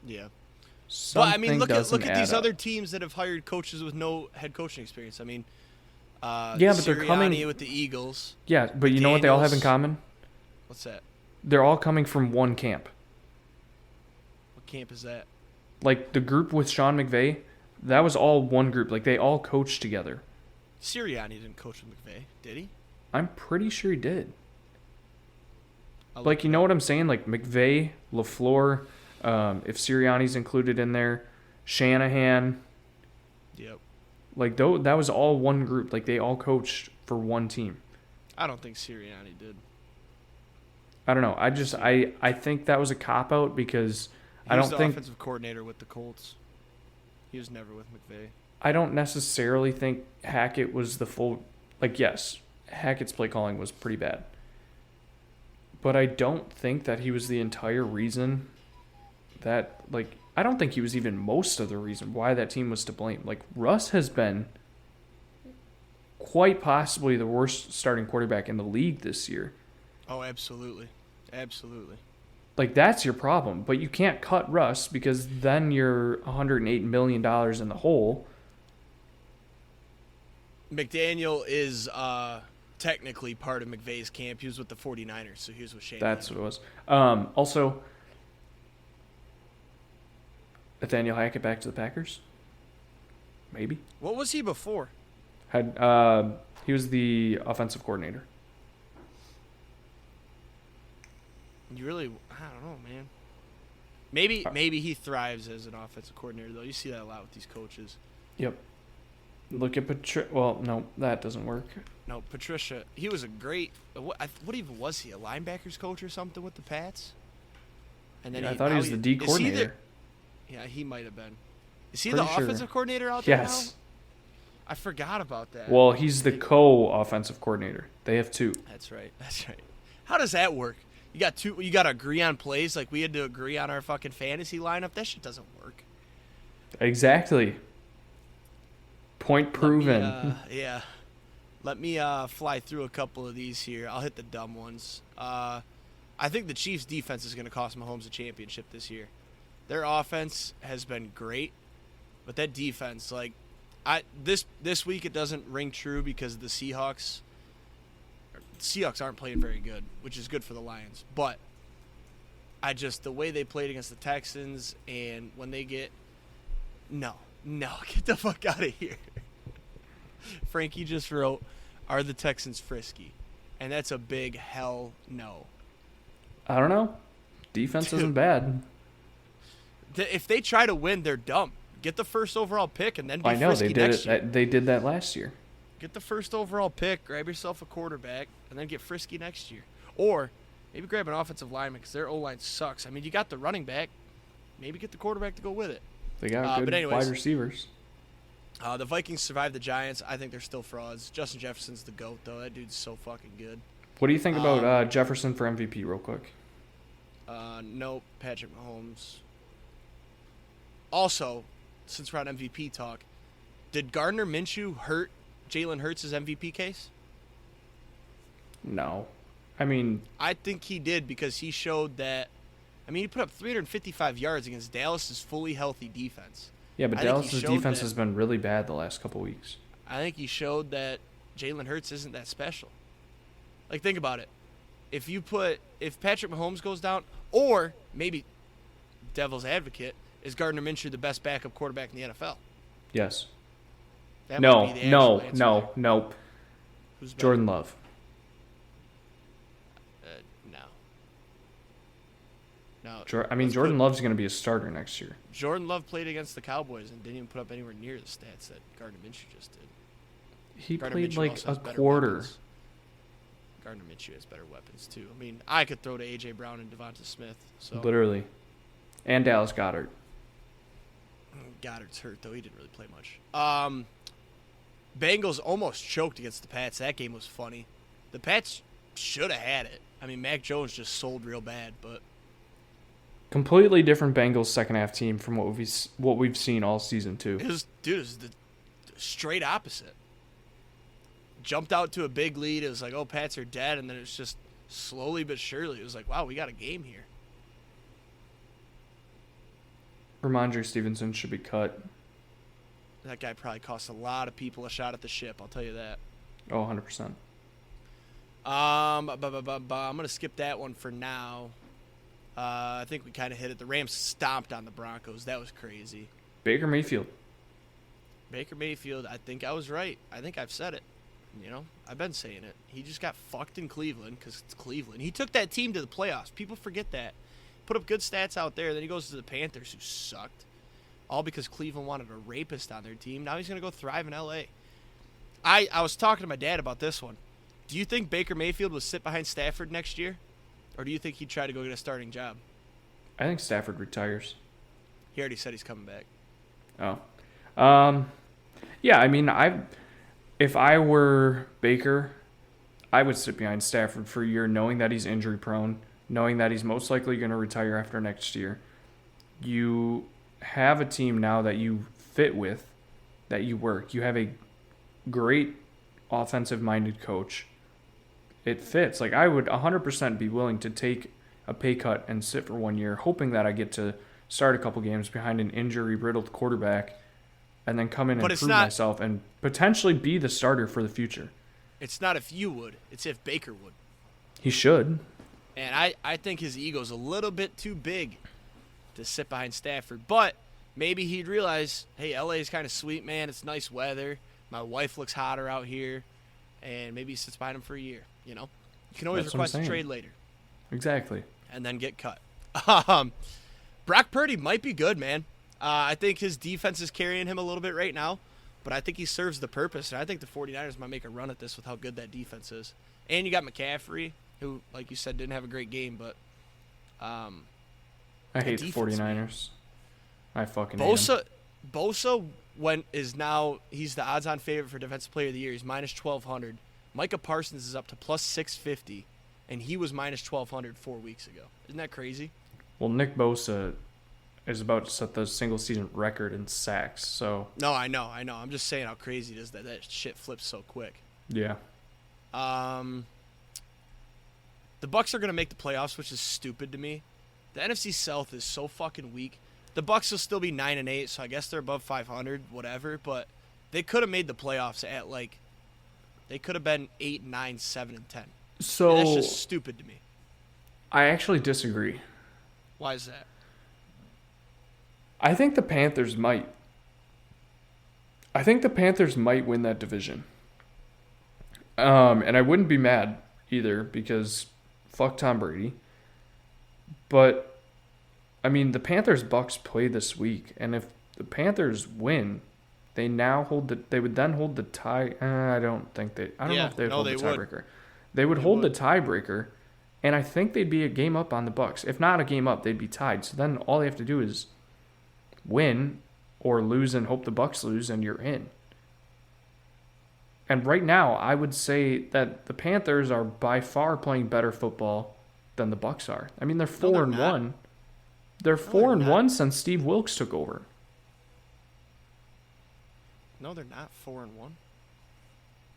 Yeah. Something but I mean, look at these up. other teams that have hired coaches with no head coaching experience. I mean, but Sirianni they're coming with the Eagles. Yeah, but you know what they all have in common? What's that? They're all coming from one camp. What camp is that? Like the group with Sean McVay, that was all one group. Like they all coached together. Sirianni didn't coach with McVay, did he? I'm pretty sure he did. Like, you know what I'm saying? Like McVay, LaFleur, if Sirianni's included in there, Shanahan. Yep. Like, that was all one group. Like, they all coached for one team. I don't think Sirianni did. I don't know. I think that was a cop-out because he was the offensive coordinator with the Colts. He was never with McVay. I don't necessarily think Hackett was the full... Like, yes, Hackett's play calling was pretty bad. But I don't think that he was the entire reason that, like, I don't think he was even most of the reason why that team was to blame. Like, Russ has been quite possibly the worst starting quarterback in the league this year. Oh, absolutely. Absolutely. Like, that's your problem. But you can't cut Russ because then you're $108 million in the hole. McDaniel is technically part of McVay's camp. He was with the 49ers, so he was with Shane. That's what it was. Also, Nathaniel Hackett back to the Packers? Maybe. What was he before? He was the offensive coordinator. You really, I don't know, man. Maybe he thrives as an offensive coordinator, though. You see that a lot with these coaches. Yep. Look at Patricia. Well, no, that doesn't work. No, Patricia. He was a great. What even was he? A linebackers coach or something with the Pats? And then I thought he was the D coordinator. Yeah, he might have been. Is he Pretty the sure. offensive coordinator out there Yes. now? I forgot about that. Well, he's the co-offensive coordinator. They have two. That's right. That's right. How does that work? You got two. You got to agree on plays like we had to agree on our fucking fantasy lineup. That shit doesn't work. Exactly. Point proven. Yeah. Let me fly through a couple of these here. I'll hit the dumb ones. I think the Chiefs' defense is going to cost Mahomes a championship this year. Their offense has been great, but that defense, like, this week it doesn't ring true because the Seahawks aren't playing very good, which is good for the Lions. But the way they played against the Texans and when they get no, get the fuck out of here. Frankie just wrote, "Are the Texans frisky?" And that's a big hell no. I don't know. Defense isn't bad. If they try to win, they're dumb. Get the first overall pick and then be I know frisky next year. They did that last year. Get the first overall pick, grab yourself a quarterback, and then get frisky next year. Or maybe grab an offensive lineman because their O-line sucks. I mean, you got the running back. Maybe get the quarterback to go with it. They got good wide receivers. The Vikings survived the Giants. I think they're still frauds. Justin Jefferson's the GOAT, though. That dude's so fucking good. What do you think about Jefferson for MVP real quick? Nope. Patrick Mahomes. Also, since we're on MVP talk, did Gardner Minshew hurt Jalen Hurts' MVP case? No. I mean, I think he did because he showed that. I mean, he put up 355 yards against Dallas' fully healthy defense. yeah, but Dallas' defense has been really bad the last couple weeks. I think he showed that Jalen Hurts isn't that special. Like, think about it. If Patrick Mahomes goes down, or maybe devil's advocate, is Gardner Minshew the best backup quarterback in the NFL? Yes. That might be the actual answer there. No. Who's better? Jordan Love. No. Jordan Love's going to be a starter next year. Jordan Love played against the Cowboys and didn't even put up anywhere near the stats that Gardner Minshew just did. He Gardner played Minshew like also a has better quarter. weapons. Gardner Minshew has better weapons, too. I mean, I could throw to A.J. Brown and Devonta Smith. So. Literally. And Dallas Goedert. Goddard's hurt, though. He didn't really play much. Bengals almost choked against the Pats. That game was funny. The Pats should have had it. I mean, Mac Jones just sold real bad, but... Completely different Bengals second half team from what we've seen all season too. It was the straight opposite. Jumped out to a big lead. It was like, oh, Pats are dead, and then it's just slowly but surely. It was like, wow, we got a game here. Ramondre Stevenson should be cut. That guy probably cost a lot of people a shot at the ship. I'll tell you that. Oh, 100%. I'm gonna skip that one for now. I think we kind of hit it. The Rams stomped on the Broncos. That was crazy. Baker Mayfield. I think I was right. I think I've said it. You know, I've been saying it. He just got fucked in Cleveland because it's Cleveland. He took that team to the playoffs. People forget that. Put up good stats out there. Then he goes to the Panthers, who sucked. All because Cleveland wanted a rapist on their team. Now he's going to go thrive in L.A. I was talking to my dad about this one. Do you think Baker Mayfield will sit behind Stafford next year? Or do you think he'd try to go get a starting job? I think Stafford retires. He already said he's coming back. Oh. Yeah, I mean, if I were Baker, I would sit behind Stafford for a year knowing that he's injury prone, knowing that he's most likely going to retire after next year. You have a team now that you fit with, that you work. You have a great offensive-minded coach. It fits. Like, I would 100% be willing to take a pay cut and sit for 1 year, hoping that I get to start a couple games behind an injury-riddled quarterback and then come in and prove myself and potentially be the starter for the future. It's not if you would. It's if Baker would. He should. And I think his ego's a little bit too big to sit behind Stafford. But maybe he'd realize, hey, LA is kind of sweet, man. It's nice weather. My wife looks hotter out here. And maybe he sits behind him for a year, You can always request a trade later. Exactly. And then get cut. Brock Purdy might be good, man. I think his defense is carrying him a little bit right now. But I think he serves the purpose. And I think the 49ers might make a run at this with how good that defense is. And you got McCaffrey, who, like you said, didn't have a great game. But I hate the 49ers. I fucking hate Bosa, he's the odds-on favorite for Defensive Player of the Year. He's minus 1,200. Micah Parsons is up to plus 650, and he was minus 1,200 4 weeks ago. Isn't that crazy? Well, Nick Bosa is about to set the single-season record in sacks. So no, I know. I'm just saying how crazy it is that shit flips so quick. Yeah. The Bucs are going to make the playoffs, which is stupid to me. The NFC South is so fucking weak. The Bucs will still be 9-8, so I guess they're above 500, whatever. But they could have made the playoffs at they could have been 8, 9, 7, and 10. So and that's just stupid to me. I actually disagree. Why is that? I think the Panthers might. I think the Panthers might win that division. And I wouldn't be mad either because fuck Tom Brady. But I mean, the Panthers-Bucks play this week, and if the Panthers win, they would then hold the tie. I don't know if they would hold the tiebreaker. They would hold the tiebreaker, and I think they'd be a game up on the Bucks. If not a game up, they'd be tied. So then all they have to do is win or lose and hope the Bucks lose, and you're in. And right now, I would say that the Panthers are by far playing better football than the Bucks are. I mean, they're 4-1. They're 4-1 since Steve Wilkes took over. No, they're not 4-1.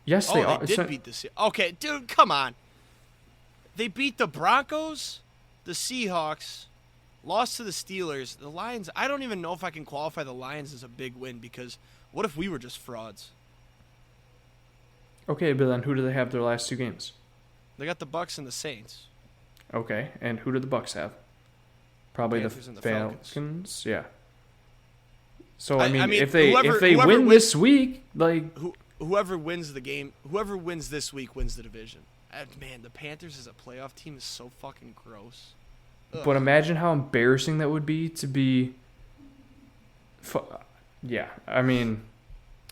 Yes, they are. They did beat the Seahawks. Okay, dude, come on. They beat the Broncos, the Seahawks, lost to the Steelers, the Lions. I don't even know if I can qualify the Lions as a big win because what if we were just frauds? Okay, but then who do they have their last two games? They got the Bucks and the Saints. Okay, and who do the Bucks have? Probably Panthers the and the Falcons. Yeah. So I mean, if whoever they win this week, like whoever wins the game, whoever wins this week wins the division. Man, the Panthers as a playoff team is so fucking gross. Ugh. But imagine how embarrassing that would be to be. Yeah, I mean,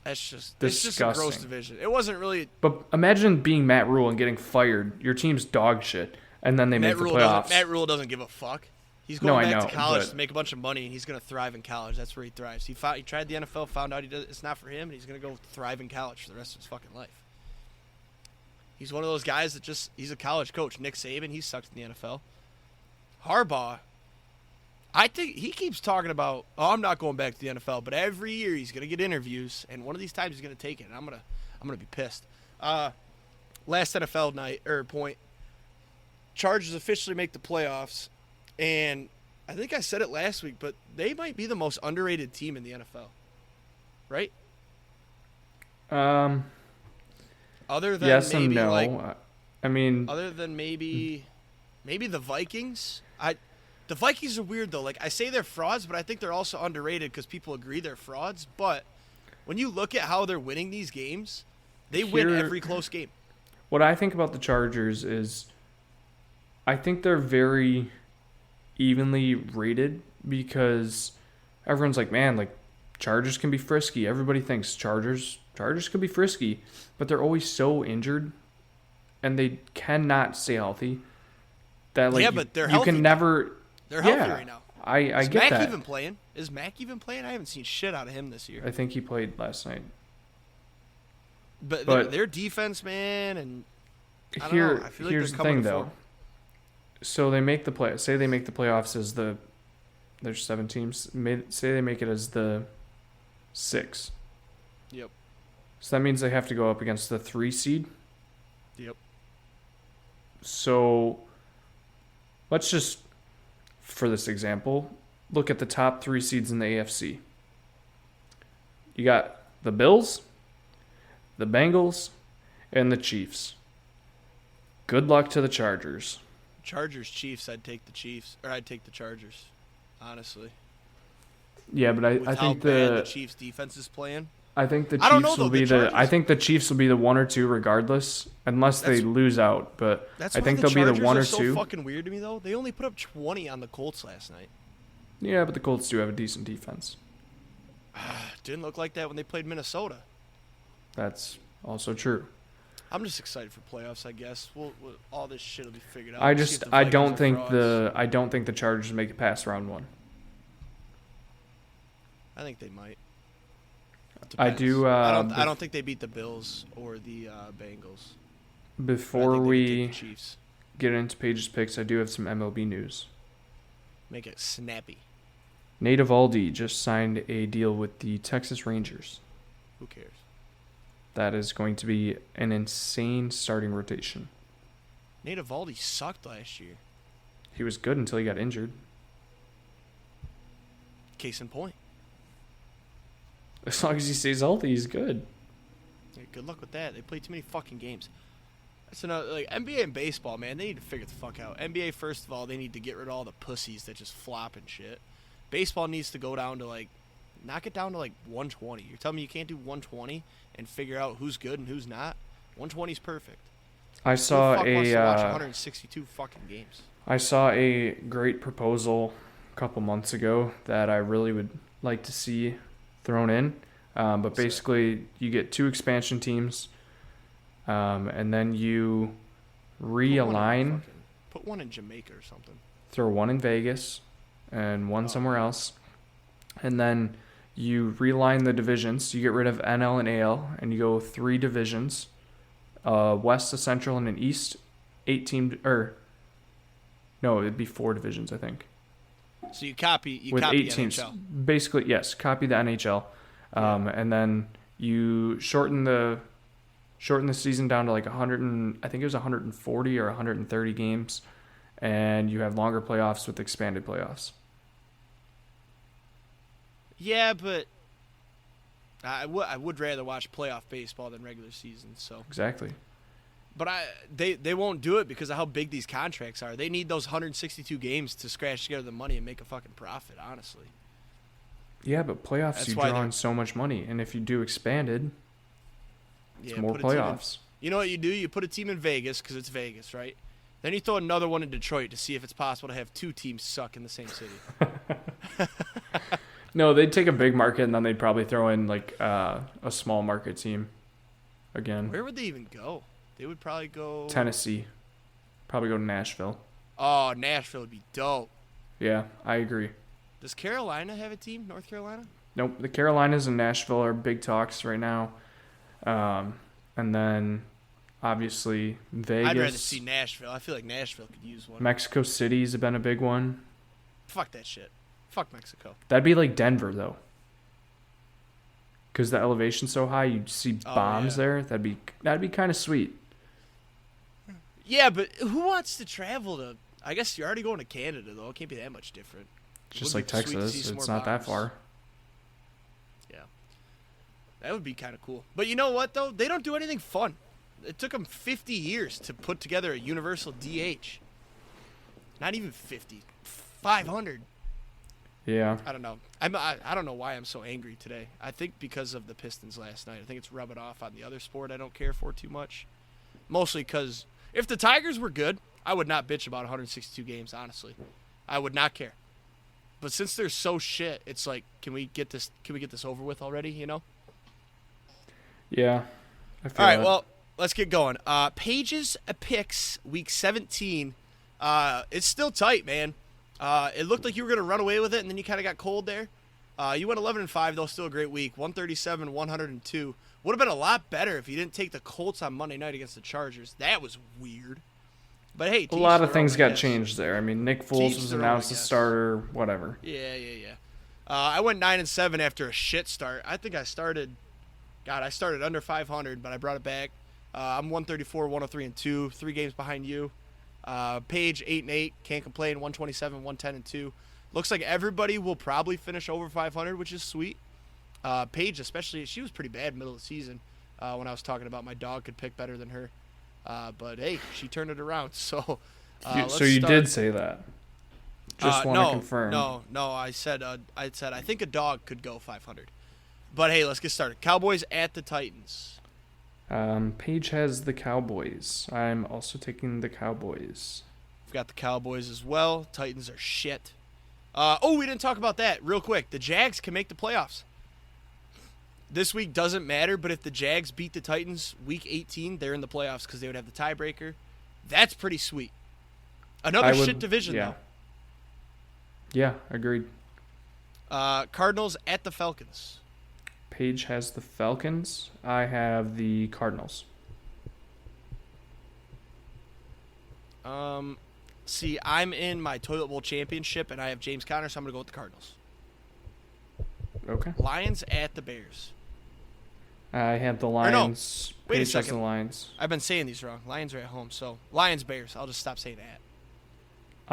it's just disgusting. a gross division. It wasn't really. But imagine being Matt Rule and getting fired. Your team's dog shit, and then they make the playoffs. Matt Rule doesn't give a fuck. He's going back to college to make a bunch of money, and he's going to thrive in college. That's where he thrives. He tried the NFL, found out it's not for him, and he's going to go thrive in college for the rest of his fucking life. He's one of those guys he's a college coach. Nick Saban, he sucks in the NFL. Harbaugh, I think he keeps talking about, I'm not going back to the NFL, but every year he's going to get interviews, and one of these times he's going to take it, and I'm going to be pissed. Last NFL night, or point, Chargers officially make the playoffs. And I think I said it last week, but they might be the most underrated team in the NFL. Right? Other than yes maybe and no. other than maybe the Vikings. The Vikings are weird though. Like I say they're frauds, but I think they're also underrated because people agree they're frauds. But when you look at how they're winning these games, they win every close game. What I think about the Chargers is I think they're very evenly rated because everyone's like, man, like Chargers can be frisky. Everybody thinks Chargers can be frisky, but they're always so injured and they cannot stay healthy. That like but they're you healthy. Can never. They're healthy right now. I get that. Is Mac even playing? Is Mac even playing? I haven't seen shit out of him this year. I think he played last night. But their defense, man, and I don't know. I feel like Here's they're the coming thing, to though. form. So they make the play. Say they make the playoffs as there's 7 teams. Say they make it as the 6. Yep. So that means they have to go up against the 3 seed. Yep. So let's just, for this example, look at the top 3 seeds in the AFC. You got the Bills, the Bengals, and the Chiefs. Good luck to the Chargers. Chargers, Chiefs. I'd take the Chiefs, or I'd take the Chargers. Honestly. Yeah, but I With how think bad the Chiefs defense is playing. I think the I don't Chiefs know, will though, be the Chargers- I think the Chiefs will be the 1 or 2 regardless, unless they lose out. But That's I why think the they'll be the Chargers 1 are or so 2. fucking weird to me though. They only put up 20 on the Colts last night. Yeah, but the Colts do have a decent defense. Didn't look like that when they played Minnesota. That's also true. I'm just excited for playoffs. I guess all this shit will be figured out. I We'll see if the I Vikings don't are think frauds. I don't think the Chargers make it past round 1. I think they might. I Depends. do. I don't think they beat the Bills or the Bengals. Before I think they we beat the Chiefs. get into Paige's picks, I do have some MLB news. Make it snappy. Nate Eovaldi just signed a deal with the Texas Rangers. Who cares? That is going to be an insane starting rotation. Nate Eovaldi sucked last year. He was good until he got injured. Case in point. As long as he stays healthy, he's good. Yeah, good luck with that. They play too many fucking games. That's another NBA and baseball, man. They need to figure the fuck out. NBA, first of all, they need to get rid of all the pussies that just flop and shit. Baseball needs to go down to knock it down to 120. You're telling me you can't do 120 and figure out who's good and who's not? 120 is perfect. I saw Who the fuck wants to watch a 162 fucking games? I saw a great proposal a couple months ago that I really would like to see thrown in. But basically, you get 2 expansion teams, and then you realign. Put one in Jamaica or something. Throw one in Vegas and one somewhere else. And then you realign the divisions. You get rid of NL and AL, and you go 3 divisions. West, a Central, and an East. 8 team, no, it'd be 4 divisions, I think. So you copy With copy 8 teams. NHL. Basically, yes, copy the NHL. And then you shorten the season down to 100 I think it was 140 or 130 games, and you have longer playoffs with expanded playoffs. Yeah, but I would rather watch playoff baseball than regular season. So Exactly. But they won't do it because of how big these contracts are. They need those 162 games to scratch together the money and make a fucking profit, honestly. Yeah, but playoffs, That's you why draw they're- in so much money, and if you do expanded, it's more put a team in- playoffs. You know what you do? You put a team in Vegas because it's Vegas, right? Then you throw another one in Detroit to see if it's possible to have 2 teams suck in the same city. No, they'd take a big market, and then they'd probably throw in a small market team again. Where would they even go? They would probably go... Tennessee. Probably go to Nashville. Oh, Nashville would be dope. Yeah, I agree. Does Carolina have a team? North Carolina? Nope, the Carolinas and Nashville are big talks right now. And then, obviously, Vegas. I'd rather see Nashville. I feel like Nashville could use one. Mexico City's been a big one. Fuck that shit. Fuck Mexico. That'd be like Denver, though. Because the elevation's so high, you'd see bombs there. That'd be kind of sweet. Yeah, but who wants to travel to... I guess you're already going to Canada, though. It can't be that much different. Just Wouldn't like it be sweet to see Texas, some it's more not that bombs? far. Yeah. That would be kind of cool. But you know what, though? They don't do anything fun. It took them 50 years to put together a universal DH. Not even 50. 500. Yeah. I don't know. I don't know why I'm so angry today. I think because of the Pistons last night. I think it's rubbing off on the other sport I don't care for too much. Mostly because if the Tigers were good, I would not bitch about 162 games, honestly. I would not care. But since they're so shit, it's like, can we get this over with already, you know? Yeah. I feel All right, that. well, let's get going. Paige's picks, week 17. It's still tight, man. It looked like you were going to run away with it, and then you kind of got cold there. You went 11-5, though, still a great week. 137, 102, Would have been a lot better if he didn't take the Colts on Monday night against the Chargers. That was weird. But hey, A lot of things got changed there. I mean, Nick Foles was announced as starter, whatever. Yeah. I went 9-7 after a shit start. I think I started under 500, but I brought it back. I'm 134, 103-2, 3 games behind you. Paige 8-8, can't complain. 127, 110-2. Looks like everybody will probably finish over 500, which is sweet. Paige, especially, she was pretty bad middle of the season when I was talking about my dog could pick better than her. But hey, she turned it around. So, so you did say that. Just want to confirm. No. I said I think a dog could go 500. But hey, let's get started. Cowboys at the Titans. Paige has the Cowboys. I'm also taking the Cowboys. We've got the Cowboys as well. Titans are shit. We didn't talk about that real quick. The Jags can make the playoffs. This week doesn't matter, but if the Jags beat the Titans week 18, they're in the playoffs because they would have the tiebreaker. That's pretty sweet. Another shit division, though. Yeah, agreed. Cardinals at the Falcons. Paige has the Falcons. I have the Cardinals. See, I'm in my Toilet Bowl championship, and I have James Conner, so I'm going to go with the Cardinals. Okay. Lions at the Bears. I have the Lions. Wait Paige a second. has the Lions. I've been saying these wrong. Lions are at home, so Lions, Bears. I'll just stop saying that.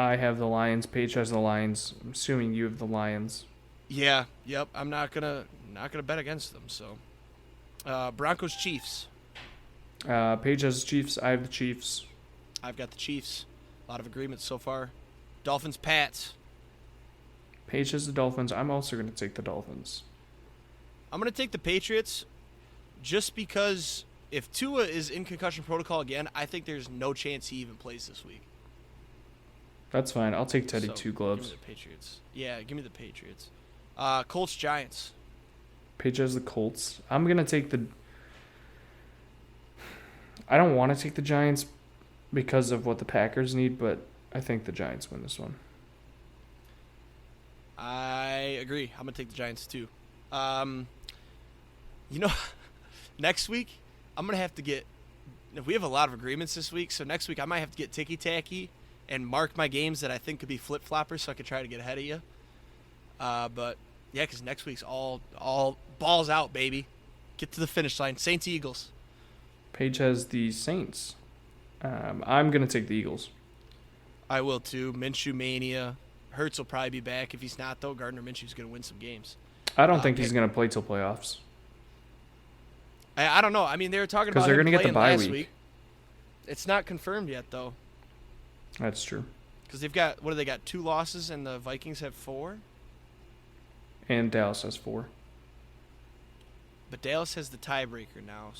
I have the Lions. Paige has the Lions. I'm assuming you have the Lions. Yeah. Yep. I'm not gonna bet against them. So, Broncos, Chiefs. Paige has the Chiefs. I have the Chiefs. I've got the Chiefs. A lot of agreements so far. Dolphins, Pats. Paige has the Dolphins. I'm also going to take the Dolphins. I'm going to take the Patriots just because if Tua is in concussion protocol again, I think there's no chance he even plays this week. That's fine. I'll take Teddy 2 gloves. Give me the Patriots. Yeah, give me the Patriots. Colts, Giants. Paige has the Colts. I'm going to take the... I don't want to take the Giants because of what the Packers need, but I think the Giants win this one. I agree. I'm going to take the Giants too. Next week, I'm going to have to get... We have a lot of agreements this week, so next week I might have to get ticky-tacky and mark my games that I think could be flip-floppers so I could try to get ahead of you. But, yeah, because next week's all balls out, baby. Get to the finish line. Saints, Eagles. Paige has the Saints. I'm going to take the Eagles. I will too. Minshew Mania. Hurts will probably be back. If he's not, though, Gardner Minshew's going to win some games. I don't think he's going to play till playoffs. I don't know. I mean, they were talking about they're him gonna get the playing bye last week. week. It's not confirmed yet, though. That's true. Because they've got, what do they got, 2 losses, and the Vikings have 4? And Dallas has 4. But Dallas has the tiebreaker now.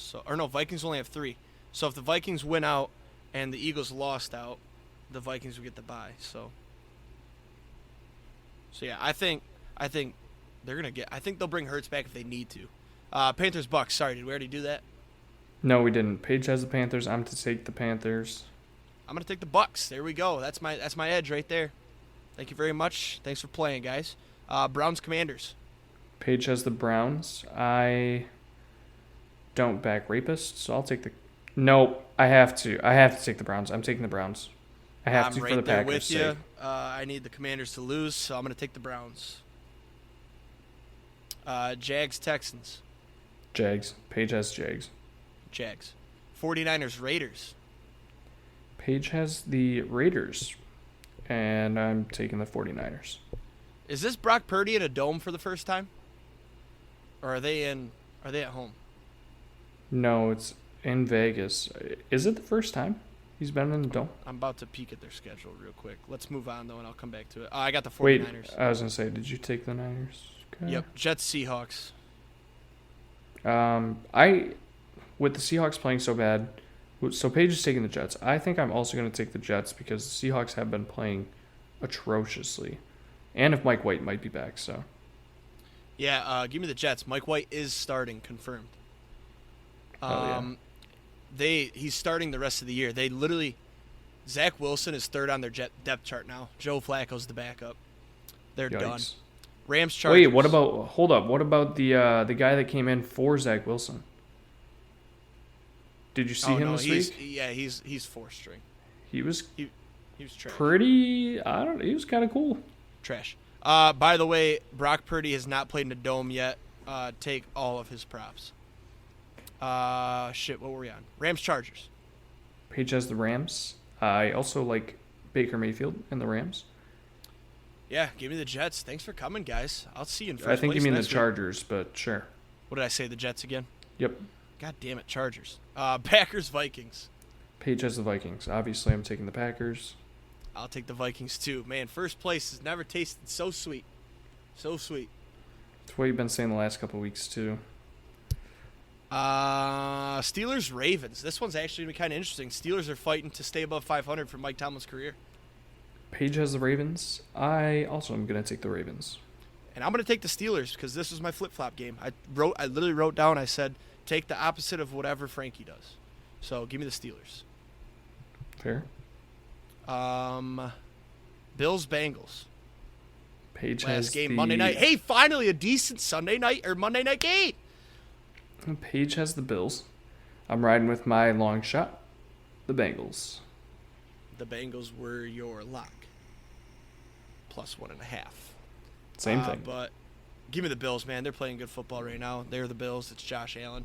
Vikings only have 3. So if the Vikings win out and the Eagles lost out, the Vikings will get the bye. So yeah, I think they're gonna get. I think they'll bring Hurts back if they need to. Panthers, Bucks. Sorry, did we already do that? No, we didn't. Paige has the Panthers. I'm to take the Panthers. I'm gonna take the Bucks. There we go. That's my edge right there. Thank you very much. Thanks for playing, guys. Browns, Commanders. Paige has the Browns. I don't back rapists, so I'll take the... Nope, I have to. I have to take the Browns. I'm taking the Browns. I have to for the Packers' sake. I'm right there with you. I need the Commanders to lose, so I'm going to take the Browns. Jags, Texans. Jags. Paige has Jags. Jags. 49ers, Raiders. Paige has the Raiders, and I'm taking the 49ers. Is this Brock Purdy in a dome for the first time? Or are they at home? No, it's in Vegas. Is it the first time he's been in the dome? I'm about to peek at their schedule real quick. Let's move on, though, and I'll come back to it. I got the 49ers. Wait, I was going to say, did you take the Niners? Okay. Yep, Jets, Seahawks. With the Seahawks playing so bad, so Paige is taking the Jets. I think I'm also going to take the Jets because the Seahawks have been playing atrociously. And if Mike White might be back, so. Yeah, give me the Jets. Mike White is starting, confirmed. Yeah. He's starting the rest of the year. They literally, Zach Wilson is third on their depth chart now. Joe Flacco's the backup. They're Yikes. done. Rams, Chargers. Wait, hold up. What about the guy that came in for Zach Wilson? Did you see him this week? Yeah, he's 4 string. He was He was trash. pretty. I don't know. He was kind of cool. Trash. By the way, Brock Purdy has not played in a dome yet. Take all of his props. Shit, what were we on? Rams Chargers. Paige has the Rams. I also like Baker Mayfield and the Rams. Yeah, give me the Jets. Thanks for coming, guys. I'll see you in first I think place you mean the next week. Chargers, but sure. What did I say? The Jets again? Yep. God damn it, Chargers. Packers Vikings. Paige has the Vikings. Obviously, I'm taking the Packers. I'll take the Vikings too. Man, first place has never tasted so sweet. So sweet. That's what you've been saying the last couple of weeks too. Steelers Ravens. This one's actually gonna be kind of interesting. Steelers are fighting to stay above 500 for Mike Tomlin's career. Paige has the Ravens. I also am gonna take the Ravens. And I'm gonna take the Steelers because this was my flip-flop game. I literally wrote down. I said take the opposite of whatever Frankie does. So give me the Steelers. Fair. Bills Bengals. Paige Last has game the Monday night. Hey, finally a decent Sunday night or Monday night game. Paige has the Bills. I'm riding with my long shot, the Bengals. The Bengals were your lock. +1.5. Same thing. But give me the Bills, man. They're playing good football right now. They're the Bills. It's Josh Allen.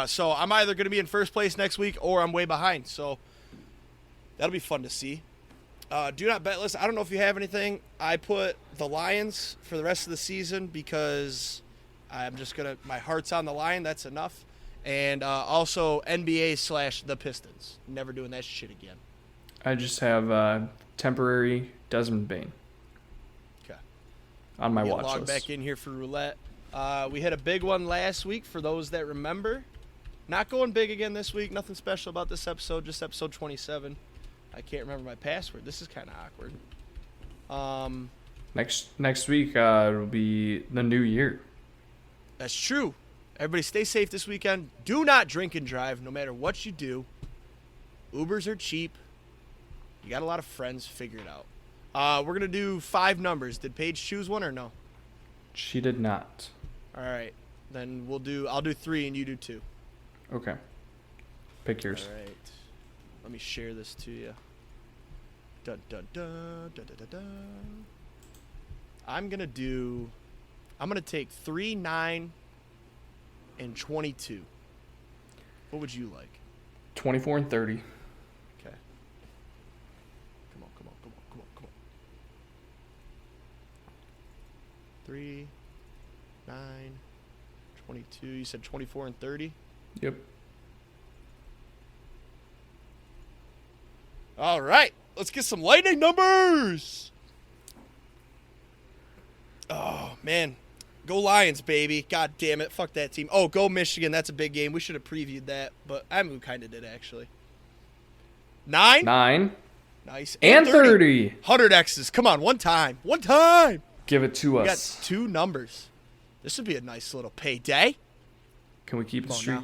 So I'm either going to be in first place next week or I'm way behind. So that'll be fun to see. Do not bet. Listen, I don't know if you have anything. I put the Lions for the rest of the season because I'm just going to – my heart's on the line. That's enough. And also NBA / the Pistons. Never doing that shit again. I just have temporary Desmond Bain. Okay. On my watch log list. back in here for roulette. We had a big one last week for those that remember. Not going big again this week. Nothing special about this episode. Just episode 27. I can't remember my password. This is kind of awkward. Next week it'll be the new year. That's true. Everybody stay safe this weekend. Do not drink and drive no matter what you do. Ubers are cheap. You got a lot of friends. Figure it out. We're going to do 5 numbers. Did Paige choose one or no? She did not. All right. Then I'll do 3 and you do 2. Okay. Pick yours. All right. Let me share this to you. Dun, dun, dun, dun, dun, dun, dun. I'm going to take 3, 9, and 22. What would you like? 24 and 30. Okay. Come on. 3, 9, 22. You said 24 and 30? Yep. All right. Let's get some lightning numbers. Oh, man. Go Lions, baby. God damn it. Fuck that team. Oh, go Michigan. That's a big game. We should have previewed that, but I mean, we kind of did, actually. 9? 9. Nice. And 30. 100 X's. Come on, one time. One time. Give it to We us. got 2 numbers. This would be a nice little payday. Can we keep the streak?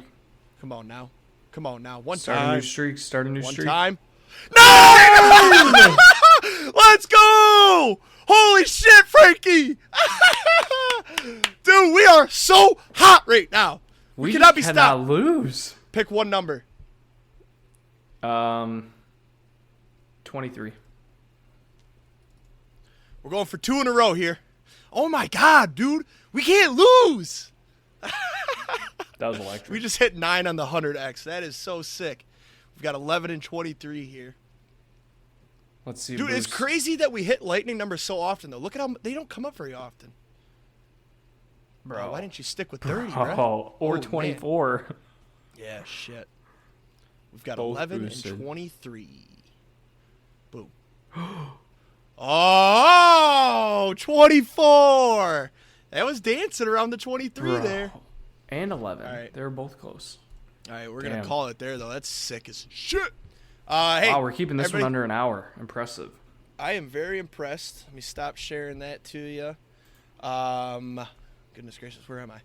Come on now. One Start time. a new streak. Start a new One streak. time. 9! Let's go! Holy shit, Frankie! Dude, we are so hot right now. We cannot be stopped. Lose. Pick one number. 23. We're going for 2 in a row here. Oh my god, dude. We can't lose. That was electric. We just hit 9 on the 100X. That is so sick. We've got 11 and 23 here. Let's see. Dude, it's crazy that we hit lightning numbers so often, though. Look at how they don't come up very often. Bro, why didn't you stick with 30, bro? Or 24. Man. Yeah, shit. We've got Both 11 boosted. and 23. Boom. Oh, 24. That was dancing around the 23 Bro. there. And 11. All right. They were both close. All right, we're going Damn. to call it there, though. That's sick as shit. Hey, Wow, we're keeping this one everybody- under an hour. Impressive. I am very impressed. Let me stop sharing that to you. Goodness gracious, where am I?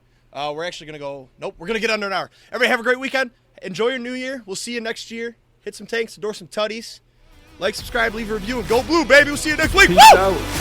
We're actually going to go. Nope, we're going to get under an hour. Everybody have a great weekend. Enjoy your new year. We'll see you next year. Hit some tanks, endorse some tutties. Like, subscribe, leave a review, and go blue, baby. We'll see you next week. Peace Woo! out.